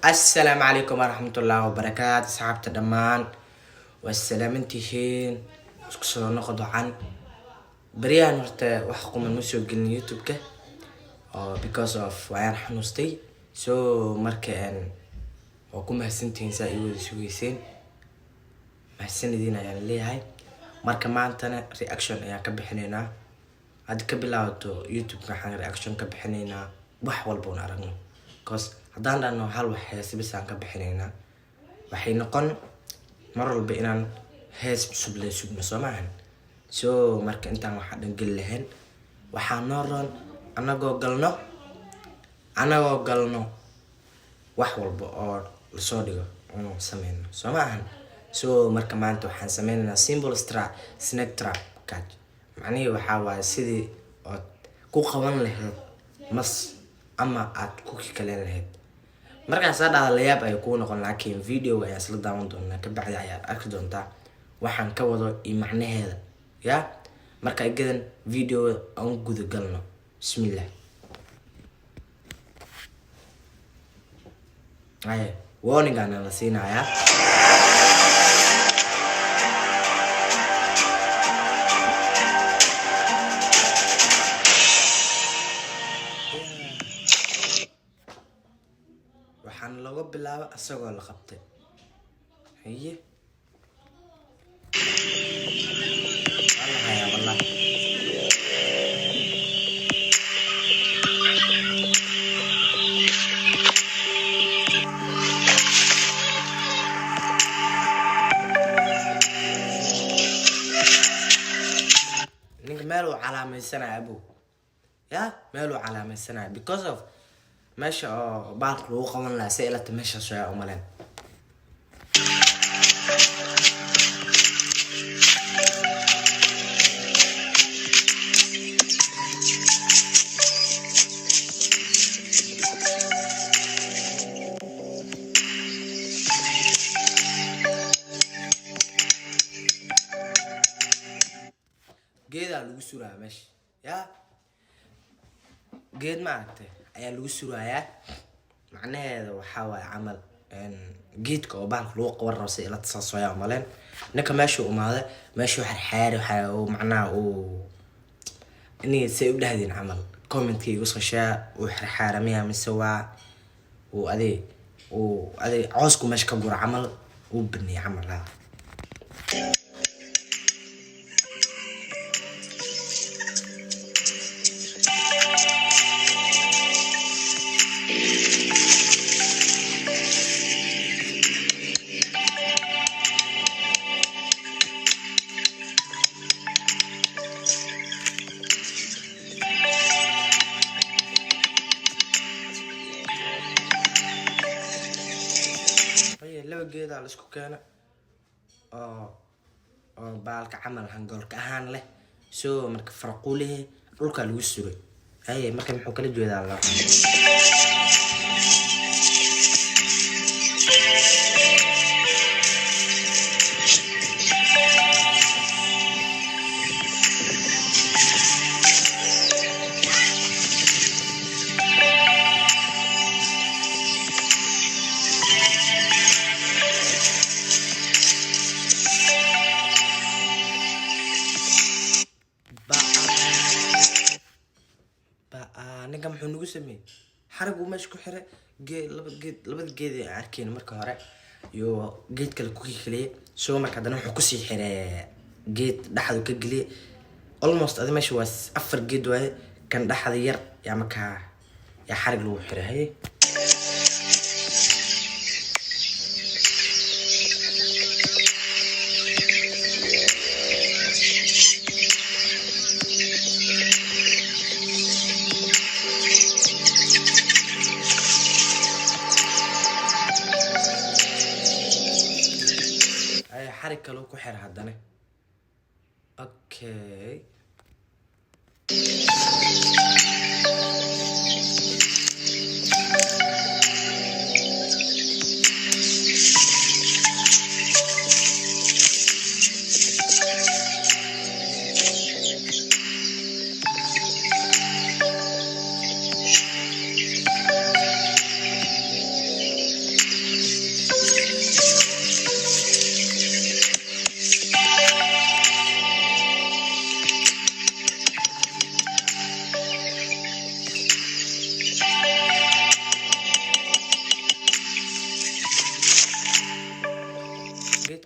السلام عليكم ورحمة الله وبركاته صحابة الدمان والسلام انتهين اسكسو نقضوا عن بريان ورتا وحكم المسيو قلن يوتيوب كه because of وعيان حنوستي so مركان وكم هسنتين سايو سويسين هسن دينا يعني ليه هاي مركا ما انتنا رياكشن يا كبحنينا هاد كبلاوتو يوتيوب كحان رياكشن كبحنينا wax walbo na aragno cause hadaan dhano hal wax hees bis aan ka bixinayna waxay noqon mar walba inaan hees cusub la sugno Soomaalian so marka intaan waxa dhan gal lahayn waxaan nooroon anagoo galno wax walba oo la soo dhigo oo sameeyno Soomaalian so marka maanta waxaan sameeynaa symbol snake trap catch macnaheedu waxa waaye sidii oo ku qaban lahayd mas ama aad ku kale lahayd markaas aad la yaab ay ku noqon laakiin video ay asla daawan doonaa ka bacdi ayaa arki doontaa waxaan ka wado macnaheeda ya marka ay gadan video aan guud galno bismillah ay warning aan la siinaya waxaan lagu bilaabo asagoo la qabtay haye wallahi wallahi ninka meel uu calaamaysanaa abu ya meel uu calaamaysanaa because of ماشي بعض الوقت وانا اسئله تمشي شويه امالين جيد على الوسوره ماشي يا جيد معك ayaa lagu surayaa macnaheedu waxa way amal geedka oo baalka loo qaban rabo si ila tasasooyaa maleen ninka meesha u maada meesha xarxaar waxa uu macnaa uu inay say u dhahdeen amal comment-kii igu soo shaa uu xarxaaramaya mise waa uu adee coosku meesha ka gura amal uu bani amal la لو جيد على اسكو كان بالك عمل هنقول كهان له سو مرك فرقوا له دولك لو سوري اي مرك مخو كلا جيدا الله ninka muxuu nagu sameeyay xarag uu meesha ku xiray labada geed ee arkeen marka hore iyo geed kale ku kikaliye soo marka hadana wuxuu ku sii xiray geed dhaxdu ka galiye almost adi meesha waa 4 geed waaye kan dhaxda yar yaa marka yaa xarag lagu xiray hay حركة لو كحر هادني اوكي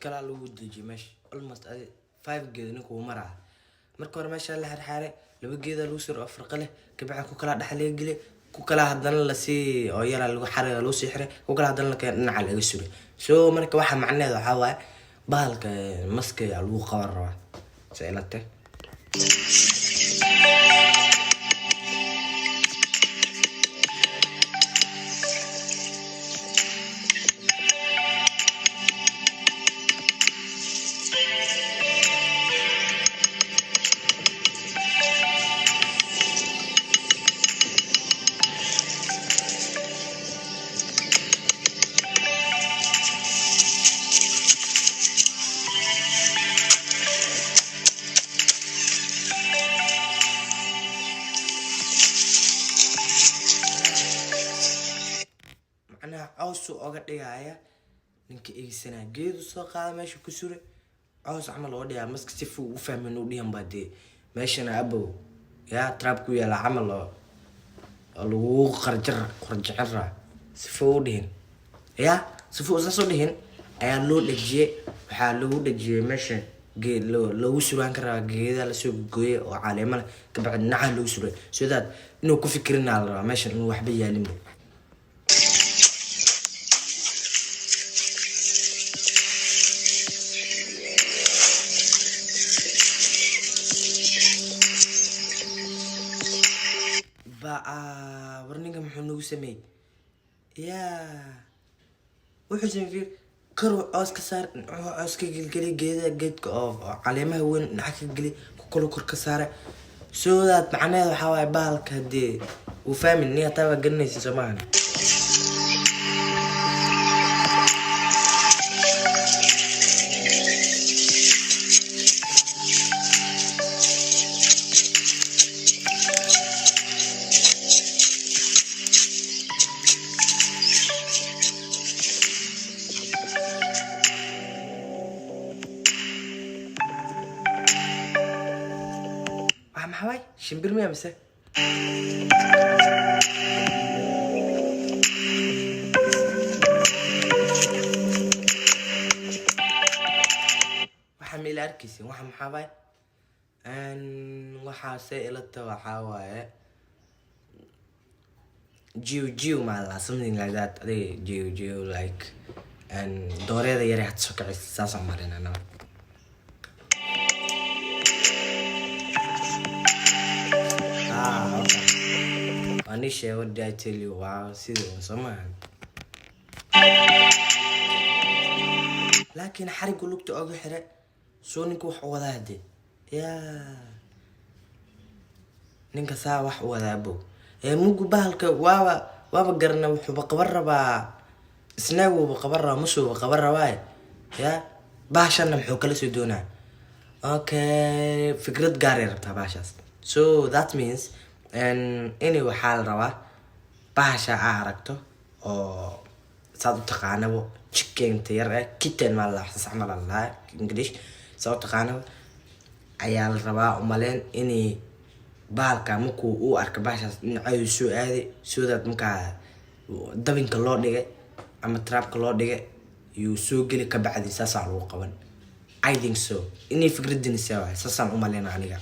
kala lagu dejiyo meesha almost 5 geed ninkuu maraa marka hore meesha la xirxaare laba geed lagu soo farqa leh kabacdi ku kala dhaxlay gili ku kala hadana la si oo yara lagu xariga loo sii xiray ku kala hadana la keen dhinaca laga suray soo marka waxa macnaheedu waxa waaye bahalka maska lagu qaban rabaa saylate أنا عاوز أقعد يا ninka eeysana geedu soo qaada meesha ku sure caws amal oo dhiga mask si fuu u fahmin u dhiyan baade meeshana abo ya trap ku yaala amal oo lagu qarjar si fuu u dhihin ya si fuu soo dhihin ayaa loo dhajiyay waxa lagu dhajiyay meesha geed loo suraan karaa geeda la soo gooyay oo caleema ka bacd naca loo suray sidaad inuu ku fikirina la rabaa meesha inuu waxba yaalin warninga muxuu nagu sameeyay wuxuu sameeyay karo caws ka saar caws ka gilgeli geedka oo caleemaha weyn dhax ka geli ku kala kor ka saar soo that macnaheedu waxa waay baalka hadii uu fahmin niya taa garanaysa Soomaali محاوي شمبر مية مسا وحميل أركيسي وحم محاوي وحا سائلة وحاوي جيو مالا something like that جيو like دوري ذا يري هتسوكع ساسا مارينا نور Anisha, what did I tell you? Wow, see the man. لكن حرق لقت أجي حرق سونيك وحوذا هدي يا نينك سا وحوذا أبو مو قبالك وابا قرنا وحو بقبر با سناو بقبر مشو بقبر واي يا باشا نمحو كل سودونا اوكي فكرة قاري ربطها باشاس so that means إني وحال روا باشا عاركتو أو صادو تقانبو chicken تيرا كيتن مالا حساس عمل الله إنجليش صادو تقانبو عيال روا ومالين إني بالكا مكو او أرك باشا نعيو سو آدي سو ذات مكا دابين كالور ديغي أما تراب كالور ديغي يو سو جيلي كبعدي ساسا على وقبان I think so إني فكرة ديني سوا ساسا ومالين عنيقا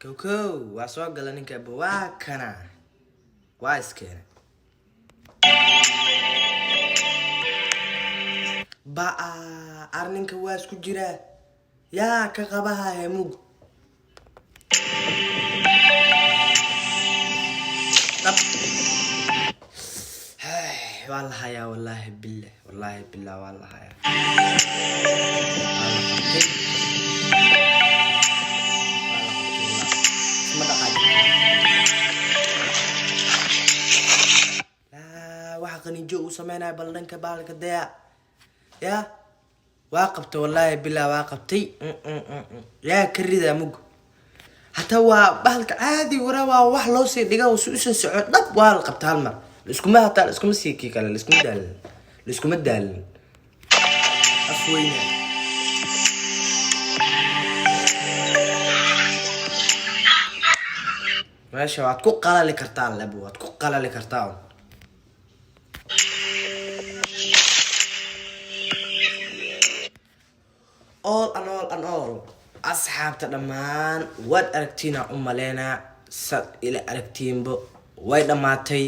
كوكو واسواق قال لك بواكنا واسكين بقى أرنك واسكو جرا يا كغبها يا موج والله يا والله بالله والله يا لا واحد جو سمعنا بلدنك بالك ديا يا واقبت والله بالله واقبتي يا كريدا مج حتى هو بالك عادي ورا واحد لو سي دقا وسوس سعود دب والقبت هالمر لسكم ما هتا لسكم سيكي كلا لسكم دال أفوينا ماشي وهتكون قلالي كرتال لابو هتكون قلالي كرتال all and all asxaabta dhammaan waad aragtiina u maleena sad ila aragtiinbo way dhamaatay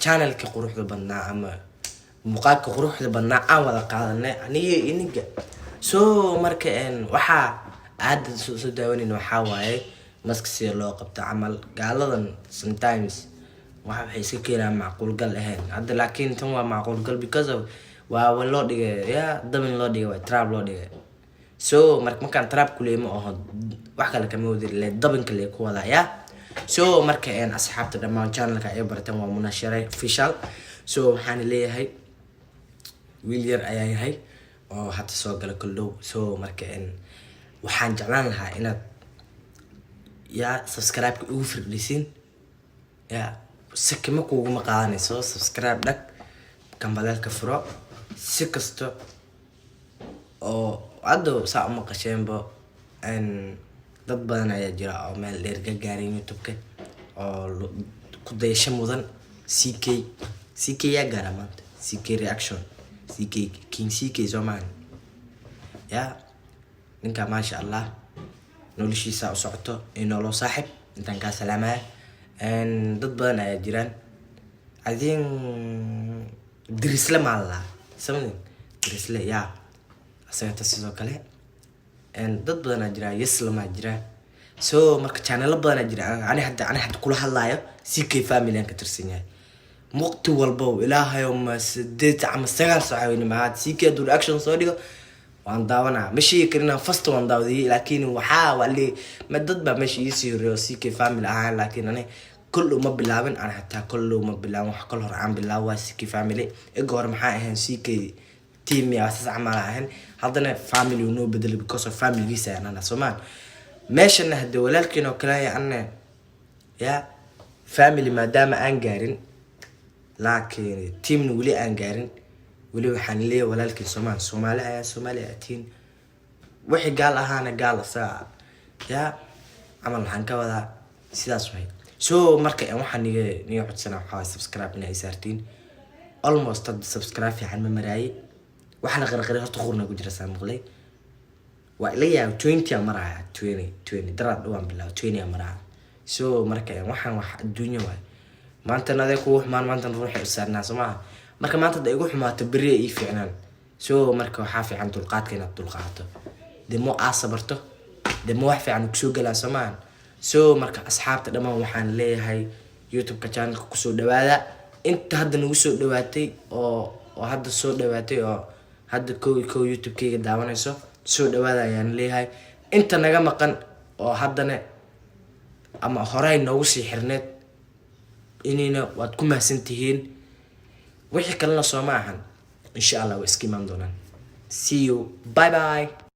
channelka quruxda badnaa ama muuqaalka quruxda badnaa aan wada qaadanay aniga iniga soo marka waxaa aad soo daawanayna waxaa waaye maskasi loo qabta camal gaaladan sometimes waxay iska keenaan macquul gal ahayn hadda laakiin tan waa macquul gal because of waa loo dhigay dabin loo dhigay waa trap loo dhigay so markaan trap ku leeymo oo wax kale kama wadiri le dabinka le ku wada so marka asxaabta dhamaan channelka ay bartaan waa munashare official so waxaan leeyahay wiil yar ayaa yahay oo hadda soo gala kullow so marka waxaan jeclaan lahaa inaad subscribe ugu firdhisin sikima kuguma qaadanayso subscribe dhag kambalelka furo si kasto oo hadda saa uma qasheenbo dad badan ayaa jira oo meel dheer ka gaarin youtube-ka oo ku dayasho mudan CK yaa gaara maanta CK reaction King CK Zoman ninka maasha Allah noloshiisa u socoto inoo saaxib intaan ka salaamay dad badan ayaa jiraan adin dirisle maala sameen dirisle asagata sidoo kale dad badan ayaa jira yeslama jira so marka channel badan ayaa jira ani hadda kula hadlaayo CK family aan ka tirsan yahay waqti walba ilaahay ma 8 ama 9 saacadood ma CK reaction soo dhigo waan daawanaa meeshii karina first waan daawaday laakiin waxa wali ma dad ba meeshii ii soo CK family ah laakiin ani kullu ma bilaabin ana hatta kullu ma bilaabin wax kala hor aan bilaaway CK family goor maxaa ahayn CK team ya asas amal ahayn hadana family uu noo bedel because of family giisa ana Soomaan meeshana hada walaalkiin oo kale ana family maadaama aan gaarin laakiin teamna wali aan gaarin wali waxaan leeyahay walaalkii Soomaali atiin wixii gaal ahaana gaal saa amal waxaan ka wadaa sidaas way so marka waxaan niga codsanaa waxa subscribe ina isaartiin almost subscribe fiican ma maraayay waxa la qarqaray horta qurna ku jira saamqlay waa la yaa 20 maraya 20 darad waan bilaa 20 maraya so marka waxaan wax adduunyo way maanta naday ku xumaan maanta ruuxi saarnaa Soomaa marka maanta day igu xumaato bari ay fiicnaan so marka waxa fiican dulqaadka inaad dulqaato demo asabarto demo wax fiican ku soo galaa Soomaan so marka asxaabta dhamaan waxaan leeyahay YouTube ka channelka ku soo dhawaada inta hadda nagu soo dhawaatay oo hadda soo dhawaatay oo hadda ko YouTube-kayga daawanayso soo dhawaada ayaan leeyahay inta naga maqan oo haddana ama horay noogu sii xirneed inina waad ku mahadsantihiin wixii kalena soo maahan insha Allah waa iska imaan doonaan see you bye